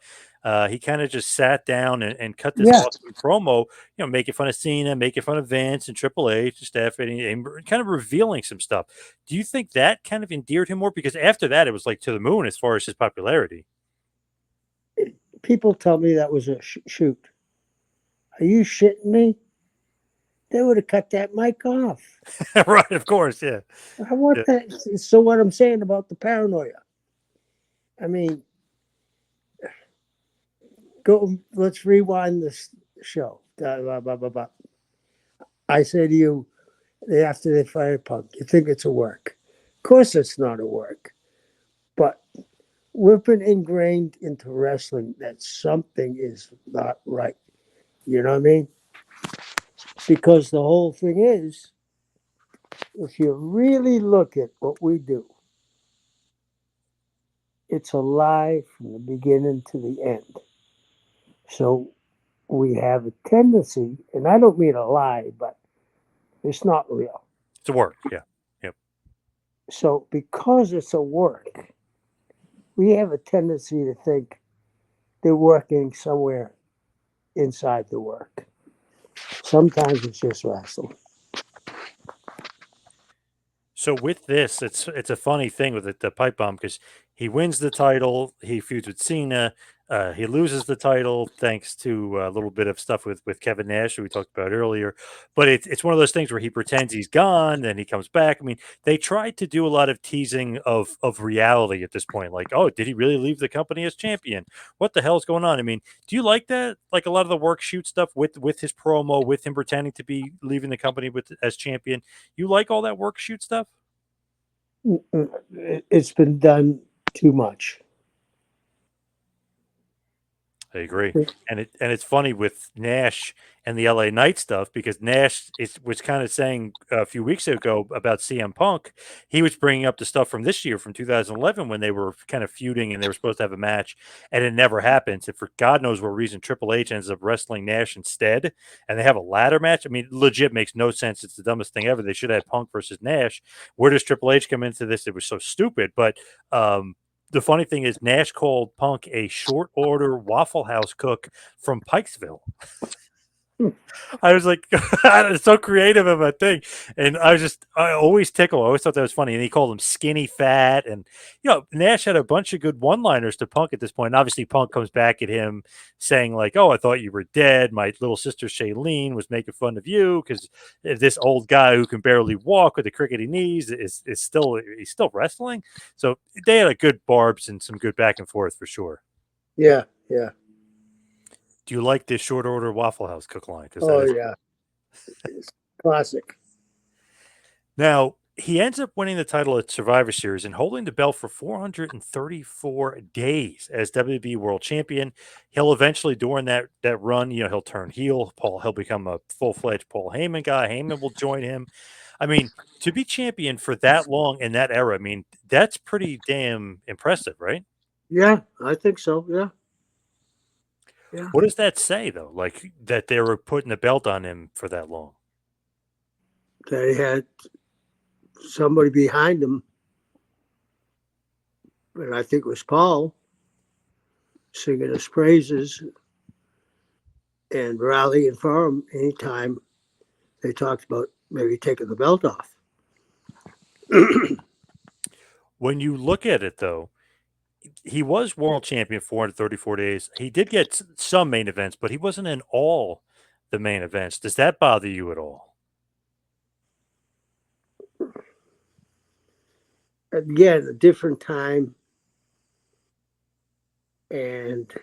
He kind of just sat down and cut this Yeah. awesome promo, making fun of Cena, making fun of Vince and Triple H and Stephanie, and kind of revealing some stuff. Do you think that kind of endeared him more? Because after that, it was like to the moon as far as his popularity. People tell me that was a shoot. Are you shitting me? They would have cut that mic off. Right, of course, yeah. What the? So what I'm saying about the paranoia? I mean, go. Let's rewind this show. Blah, blah, blah, blah. I say to you, after they fire Punk. You think it's a work. Of course, it's not a work. But we've been ingrained into wrestling that something is not right. You know what I mean? Because the whole thing is, if you really look at what we do, it's a lie from the beginning to the end. So we have a tendency, and I don't mean a lie, but it's not real. It's a work. Yeah. Yep. So because it's a work, we have a tendency to think they're working somewhere inside the work. Sometimes it's just wrestling. So with this, it's a funny thing with the pipe bomb because he wins the title, he feuds with Cena, he loses the title thanks to a little bit of stuff with Kevin Nash who we talked about earlier. But it's one of those things where he pretends he's gone, then he comes back. I mean, they tried to do a lot of teasing of reality at this point, like, oh, did he really leave the company as champion? What the hell's going on? I mean, do you like that? Like a lot of the work shoot stuff with his promo, with him pretending to be leaving the company with as champion. You like all that work shoot stuff? It's been done too much. I agree, and it's funny with Nash and the LA Knight stuff because Nash was kind of saying a few weeks ago about CM Punk. He was bringing up the stuff from this year, from 2011, when they were kind of feuding and they were supposed to have a match, and it never happens. And for God knows what reason, Triple H ends up wrestling Nash instead, and they have a ladder match. I mean, legit makes no sense. It's the dumbest thing ever. They should have had Punk versus Nash. Where does Triple H come into this? It was so stupid, but the funny thing is Nash called Punk a short order Waffle House cook from Pikesville. I was like, it's so creative of a thing. And I always tickle. I always thought that was funny. And he called him skinny fat. And, Nash had a bunch of good one liners to Punk at this point. And obviously, Punk comes back at him saying, like, oh, I thought you were dead. My little sister Shailene was making fun of you because this old guy who can barely walk with the crickety knees is still wrestling. So they had a good barbs and some good back and forth for sure. Yeah, yeah. Do you like this short order Waffle House cook line? Because that Oh, is yeah. It's classic. now, he ends up winning the title at Survivor Series and holding the belt for 434 days as WWE World Champion. He'll eventually, during that run, he'll turn heel. He'll become a full-fledged Paul Heyman guy. Heyman will join him. I mean, to be champion for that long in that era, I mean, that's pretty damn impressive, right? Yeah, I think so. Yeah, yeah. What does that say, though? Like that they were putting the belt on him for that long? They had somebody behind them, and I think it was Paul, singing his praises and rallying for him anytime they talked about maybe taking the belt off. When you look at it, though, he was world champion 434 days. He did get some main events, but he wasn't in all the main events. Does that bother you at all? Again, a different time, and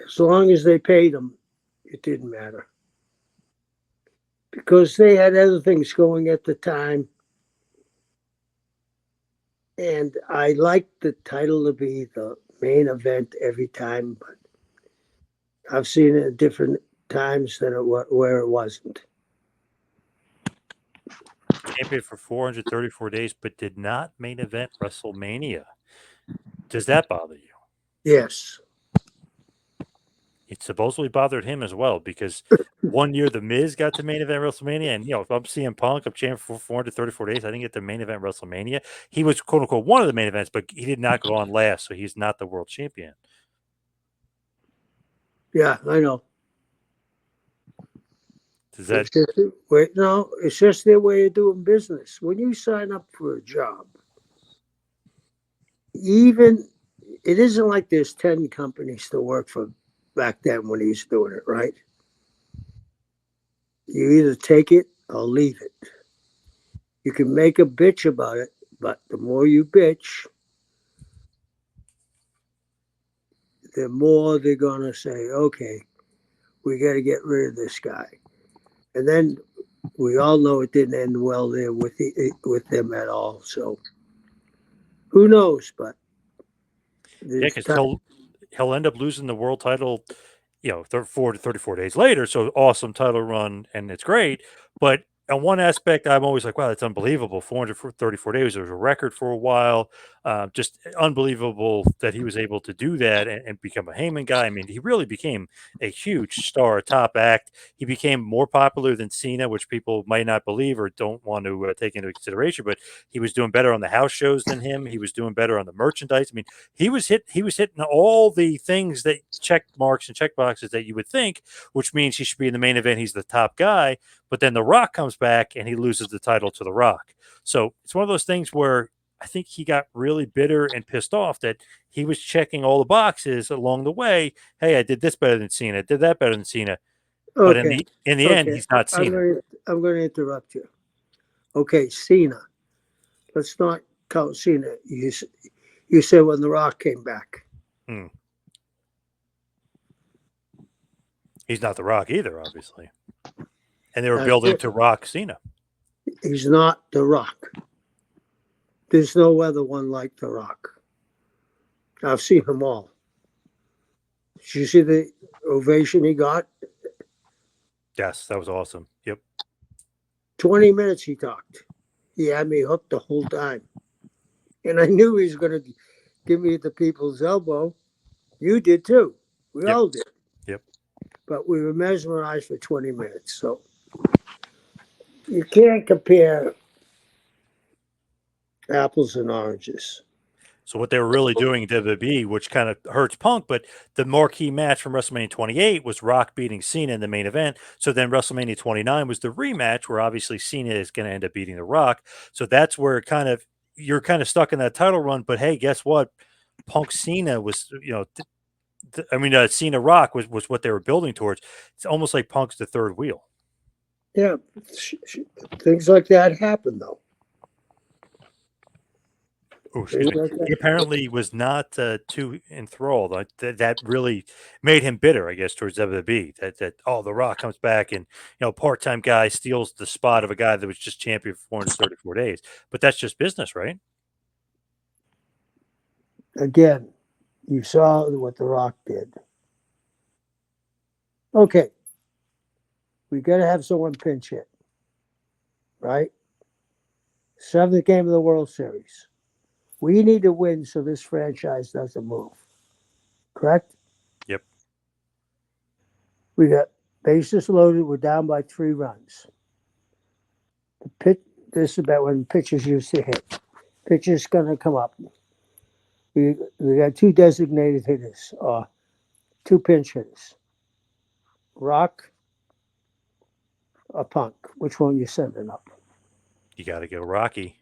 as long as they paid him, it didn't matter because they had other things going at the time. And I liked the title to be the main event every time, but I've seen it at different times where it wasn't. Champion for 434 days, but did not main event WrestleMania. Does that bother you? Yes. It supposedly bothered him as well because one year the Miz got to main event WrestleMania, and if I'm CM Punk, I'm champion for 434 days. I didn't get the main event WrestleMania. He was quote unquote one of the main events, but he did not go on last, so he's not the world champion. Yeah, I know. Does that It's just their way of doing business. When you sign up for a job, even it isn't like there's 10 companies to work for back then when he's doing it, right? You either take it or leave it. You can make a bitch about it, but the more you bitch, the more they're going to say, okay, we got to get rid of this guy. And then we all know it didn't end well there with them at all. So who knows? But Yeah, there's because time. he'll end up losing the world title, 4 to 34 days later. So awesome title run, and it's great. But on one aspect, I'm always like, wow, that's unbelievable. 434 days. It was a record for a while. Just unbelievable that he was able to do that and become a Heyman guy. I mean, he really became a huge star, a top act. He became more popular than Cena, which people might not believe or don't want to take into consideration. But he was doing better on the house shows than him. He was doing better on the merchandise. I mean, he was hitting all the things that check marks and check boxes that you would think, which means he should be in the main event. He's the top guy. But then The Rock comes back and he loses the title to The Rock. So it's one of those things where I think he got really bitter and pissed off that he was checking all the boxes along the way. Hey, I did this better than Cena. I did that better than Cena. But Okay, in the end, okay. he's not I'm Cena. going to I'm going to interrupt you. Okay, Cena. Let's not count Cena. You said when The Rock came back. Hmm. He's not The Rock either, obviously. And they were That's building it. to Rock Cena. He's not The Rock. There's no other one like The Rock. I've seen them all. Did you see the ovation he got? Yes, that was awesome. Yep. 20 minutes he talked. He had me hooked the whole time. And I knew he was going to give me the people's elbow. You did too. We Yep. all did. Yep. But we were mesmerized for 20 minutes. So you can't compare apples and oranges. So what they were really doing in WWE, which kind of hurts Punk, but the marquee match from WrestleMania 28 was Rock beating Cena in the main event. So then WrestleMania 29 was the rematch where obviously Cena is going to end up beating The Rock. So that's where you're kind of stuck in that title run. But hey, guess what? Punk Cena was, Cena Rock was what they were building towards. It's almost like Punk's the third wheel. Yeah, things like that happen though. Oh, excuse Things me. like He that. apparently was not too enthralled. That really made him bitter, I guess, towards WWE. That The Rock comes back and part-time guy steals the spot of a guy that was just champion for 434 days. But that's just business, right? Again, you saw what The Rock did. Okay, we got to have someone pinch hit, right? Seventh game of the World Series. We need to win so this franchise doesn't move. Correct? Yep. We got bases loaded. We're down by 3 runs. The pitch. This is about when pitchers used to hit. Pitcher's going to come up. We got 2 designated hitters, or 2 pinch hitters. Rock or Punk. Which one you sending up? You got to go Rocky.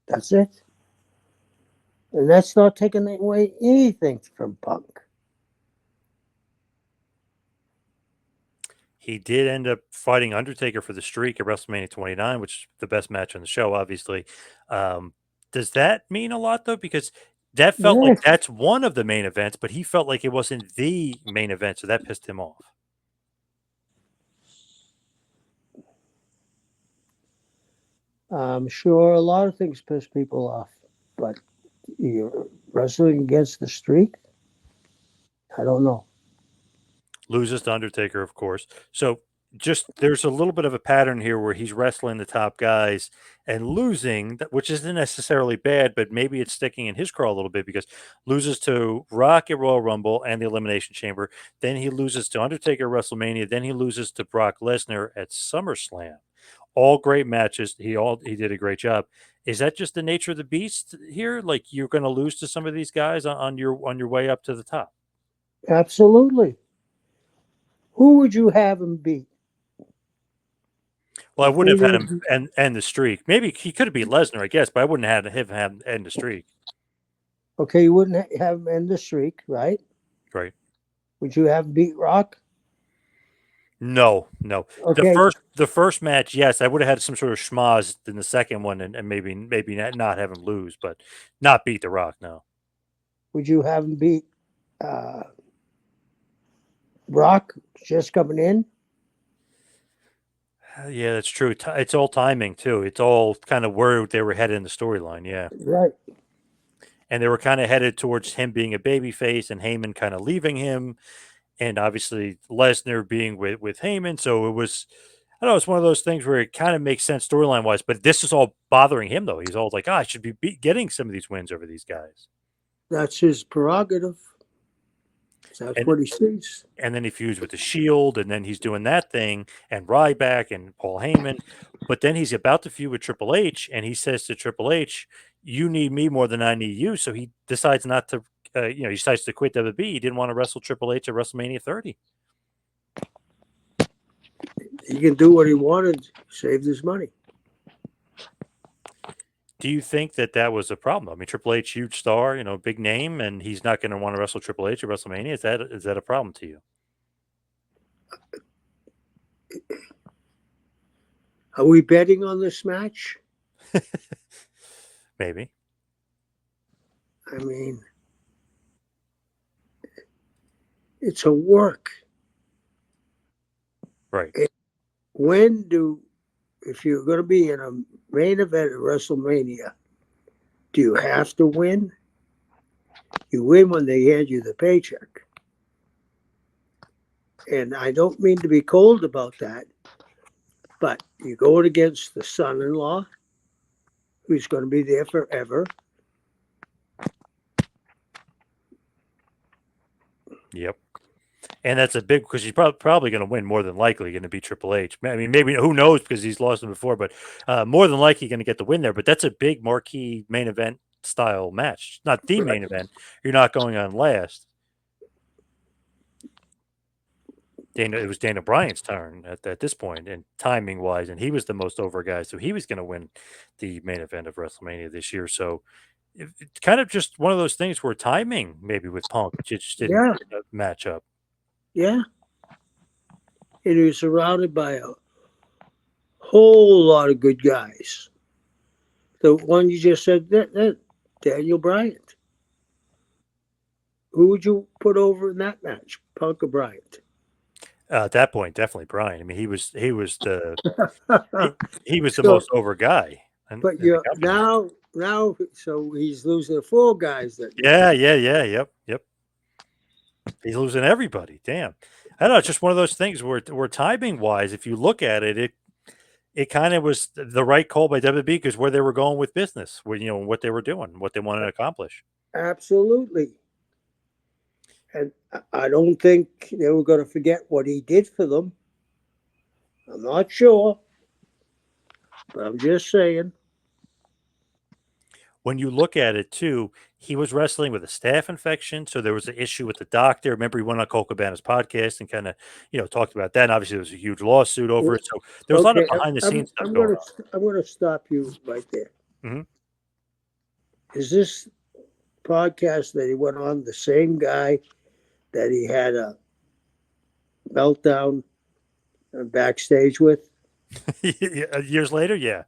That's it. And that's not taking away anything from Punk. He did end up fighting Undertaker for the streak at WrestleMania 29, which is the best match on the show, obviously. Um, does that mean a lot, though? Because that felt like Yeah, that's one of the main events, but he felt like it wasn't the main event, so that pissed him off. I'm sure a lot of things piss people off, but you're wrestling against the streak? I don't know. Loses to Undertaker, of course. So just there's a little bit of a pattern here where he's wrestling the top guys and losing, which isn't necessarily bad, but maybe it's sticking in his craw a little bit because loses to Rock at Royal Rumble and the Elimination Chamber. Then he loses to Undertaker at WrestleMania. Then he loses to Brock Lesnar at SummerSlam. All great matches. He did a great job. Is that just the nature of the beast here? Like you're going to lose to some of these guys on your way up to the top? Absolutely. Who would you have him beat? Well, I If wouldn't we have had were, him end the streak. Maybe he could have beat Lesnar, I guess, but I wouldn't have had him end the streak. okay, you wouldn't have him end the streak, right? Right? Would you have him beat Rock? No, no. Okay, The first match, yes, I would have had some sort of schmaz in the second one, and maybe not have him lose, but not beat The Rock. No, would you have him beat uh, Rock just coming in? Yeah, that's true. It's all timing too. It's all kind of where they were headed in the storyline. Yeah. Right. And they were kind of headed towards him being a babyface and Heyman kind of leaving him, and obviously Lesnar being with Heyman. So it was, I don't know, it's one of those things where it kind of makes sense storyline wise. But this is all bothering him though. He's all like, I should getting some of these wins over these guys. That's his prerogative. That's And what he sees. then he fused with the Shield, and then he's doing that thing, and Ryback and Paul Heyman. But then he's about to feud with Triple H, and he says to Triple H, "You need me more than I need you." So he decides not to, he decides to quit WWE. He didn't want to wrestle Triple H at WrestleMania 30. He can do what he wanted, saved his money. Do you think that that was a problem? I mean, Triple H, huge star, big name, and he's not going to want to wrestle Triple H at WrestleMania. Is that a problem to you? Are we betting on this match? Maybe. I mean, it's a work. Right. If you're going to be in a main event at WrestleMania, do you have to win? You win when they hand you the paycheck. And I don't mean to be cold about that, but you're going against the son-in-law, who's going to be there forever. Yep. And that's a big, because he's probably going to win, more than likely going to be Triple H. I mean, maybe, who knows, because he's lost him before, but more than likely going to get the win there. But that's a big marquee main event style match. Not the main event. You're not going on last. It was Daniel Bryan's turn at this point, and timing wise, and he was the most over guy, so he was going to win the main event of WrestleMania this year. So it's kind of just one of those things where timing, maybe with Punk, just didn't Yeah, match up. yeah. And he was surrounded by a whole lot of good guys. The one you just said, that Daniel Bryan. Who would you put over in that match, Punk or Bryant? At that point, definitely Bryan. I mean, he was the he was the So, most over guy in but the you're company. now, so he's losing 4 guys then. Yeah, yep. He's losing everybody. Damn. I don't know. It's just one of those things where timing wise, if you look at it, it kind of was the right call by WWE, because where they were going with business, where what they were doing, what they wanted to accomplish. Absolutely. And I don't think they were going to forget what he did for them. I'm not sure, but I'm just saying. When you look at it too, he was wrestling with a staph infection, so there was an issue with the doctor. Remember, he went on Cole Cabana's podcast and kind of, talked about that. And obviously, there was a huge lawsuit over it. So there was a lot of Okay, behind the scenes stuff I'm going going on. to I'm going to stop you right there. Hmm. Is this podcast that he went on the same guy that he had a meltdown backstage with? Years later, yeah,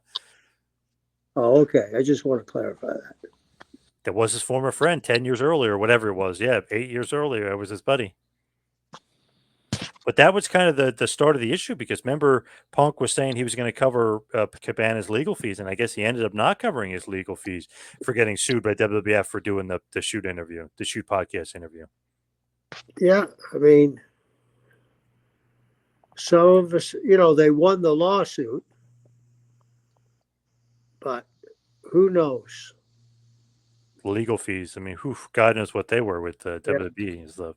Oh, okay. I just want to clarify that. that was his former friend 10 years earlier, whatever it was. Yeah, 8 years earlier, it was his buddy. But that was kind of the start of the issue, because remember, Punk was saying he was going to cover Cabana's legal fees, and I guess he ended up not covering his legal fees for getting sued by WWF for doing the shoot interview, the shoot podcast interview. Yeah, I mean, some of us, they won the lawsuit, but who knows? Legal fees. I mean, God knows what they were with Yeah, WWE and stuff.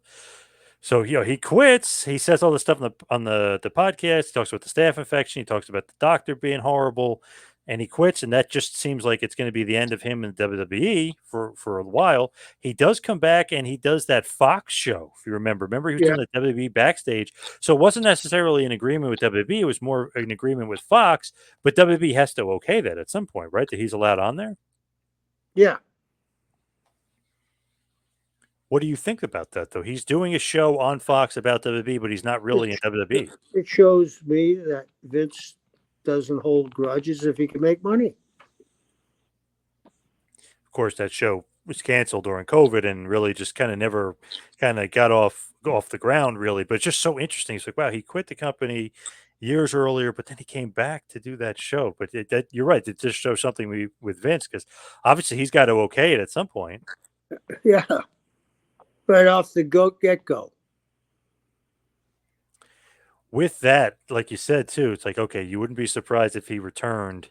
So he quits. He says all this stuff on the podcast. He talks about the staph infection. He talks about the doctor being horrible, and he quits. And that just seems like it's going to be the end of him in WWE for a while. He does come back and he does that Fox show. If you remember he was yeah, doing the WWE backstage. So it wasn't necessarily an agreement with WWE. It was more an agreement with Fox. But WWE has to okay that at some point, right? That he's allowed on there. yeah. What do you think about that, though? He's doing a show on Fox about WWE, but he's not really in WWE. It shows me that Vince doesn't hold grudges if he can make money. Of course, that show was canceled during COVID and really just kind of never kind of got off the ground, really. But it's just so interesting. It's like, wow, he quit the company years earlier, but then he came back to do that show. But you're right. It just shows something with Vince because obviously he's got to okay it at some point. Yeah, right off the get go. With that, like you said too, it's like okay, you wouldn't be surprised if he returned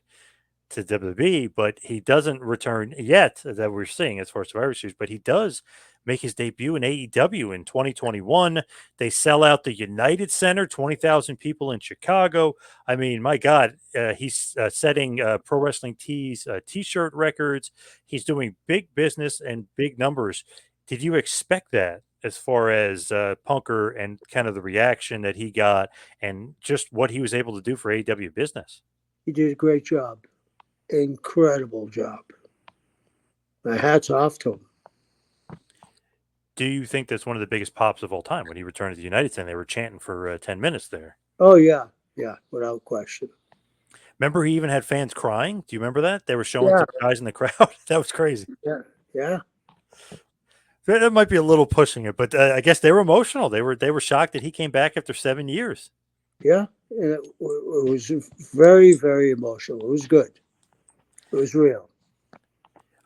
to WWE, but he doesn't return yet that we're seeing as far as Survivor Series, but he does make his debut in AEW in 2021. They sell out the United Center, 20,000 people in Chicago. I mean, my God, he's setting Pro Wrestling Tees t-shirt records. He's doing big business and big numbers. Did you expect that as far as Punker and kind of the reaction that he got and just what he was able to do for AEW business? He did a great job, incredible job. My hat's off to him. Do you think that's one of the biggest pops of all time when he returned to the United Center? They were chanting for 10 minutes there. Oh yeah, yeah, without question. Remember, he even had fans crying. Do you remember that? They were showing Yeah, some guys in the crowd. That was crazy. yeah, yeah, That might be a little pushing it, but I guess they were emotional. They were shocked that he came back after 7 years. yeah. And it was very, very emotional. It was good. It was real.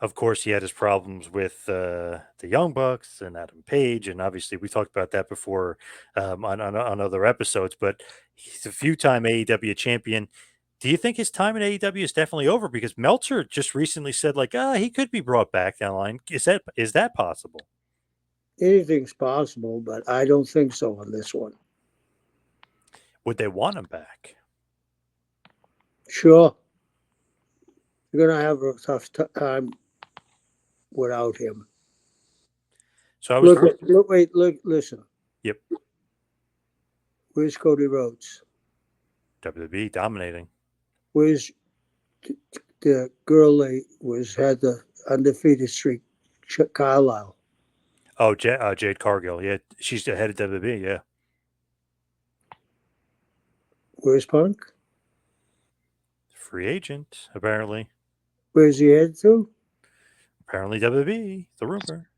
Of course, he had his problems with the Young Bucks and Adam Page, and obviously we talked about that before on other episodes. But he's a few-time AEW champion. Do you think his time in AEW is definitely over? Because Meltzer just recently said, like, he could be brought back down the line. Is that possible? Anything's possible, but I don't think so on this one. Would they want him back? Sure, you're gonna have a tough time without him. So I was Look, listen. Yep, Where's Cody Rhodes? WWE dominating. Where's the girl that had the undefeated streak? Carlisle. Oh, Jade Cargill. Yeah, she's the head of WWE. Yeah, Where's Punk? free agent apparently. Where's he head to? Apparently WWE. The rumor.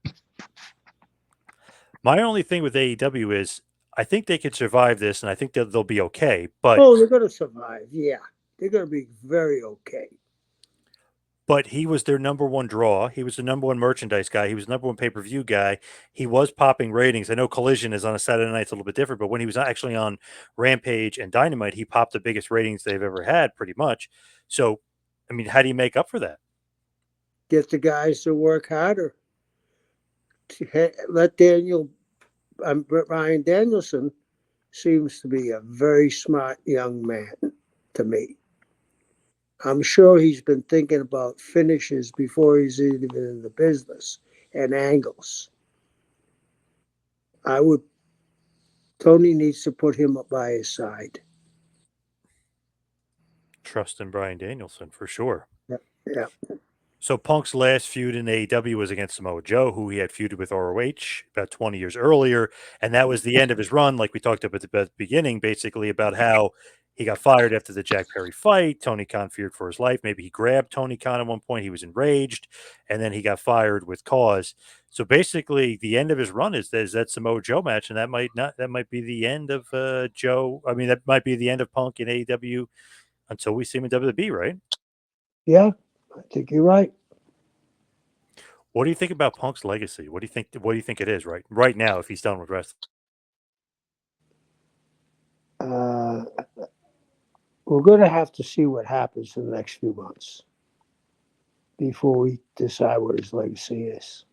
My only thing with AEW is I think they could survive this, and I think they'll be okay. But Oh, they're gonna survive. Yeah, they're gonna be very okay. he was their number one draw. He was the number one merchandise guy. He was the number one pay-per-view guy. He was popping ratings. I know Collision is on a Saturday night. It's a little bit different, but when he was actually on Rampage and Dynamite, he popped the biggest ratings they've ever had, pretty much. So, I mean, how do you make up for that? Get the guys to work harder. Let Ryan Danielson seems to be a very smart young man to me. I'm sure he's been thinking about finishes before he's even in the business and angles. Tony needs to put him up by his side. Trust in Brian Danielson for sure. Yeah. Yeah. So Punk's last feud in AEW was against Samoa Joe, who he had feuded with ROH about 20 years earlier, and that was the end of his run. Like we talked about at the beginning, basically about how he got fired after the Jack Perry fight. Tony Khan feared for his life. Maybe he grabbed Tony Khan at one point. He was enraged, and then he got fired with cause. So basically, the end of his run is that Samoa Joe match, and that might be the end of Joe. I mean, that might be the end of Punk in AEW until we see him in WWE, right? Yeah, I think you're right. What do you think about Punk's legacy? What do you think? What do you think it is right now if he's done with wrestling? Uh, we're going to have to see what happens in the next few months before we decide what his legacy is.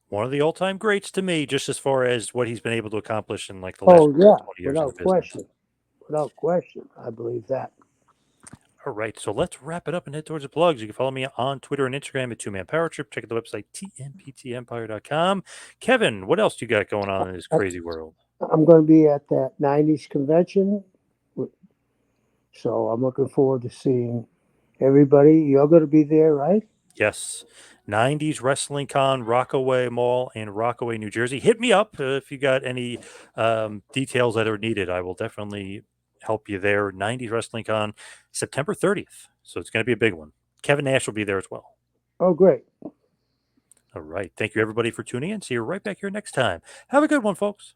One of the all-time greats to me, just as far as what he's been able to accomplish in like the last 20 years in the without business. question. Without question, I believe that. All right, so let's wrap it up and head towards the plugs. You can follow me on Twitter and Instagram at Two Man Power Trip. Check out the website tmptempire.com. Kevin, what else you got going on in this crazy world? I'm going to be at that 90s convention, so I'm looking forward to seeing everybody. You're going to be there, right? Yes. 90s Wrestling Con, Rockaway Mall in Rockaway, New Jersey. Hit me up if you got any details that are needed. I will definitely help you there. 90s Wrestling Con, September 30th. So it's going to be a big one. Kevin Nash will be there as well. Oh, great. All right. Thank you, everybody, for tuning in. See you right back here next time. Have a good one, folks.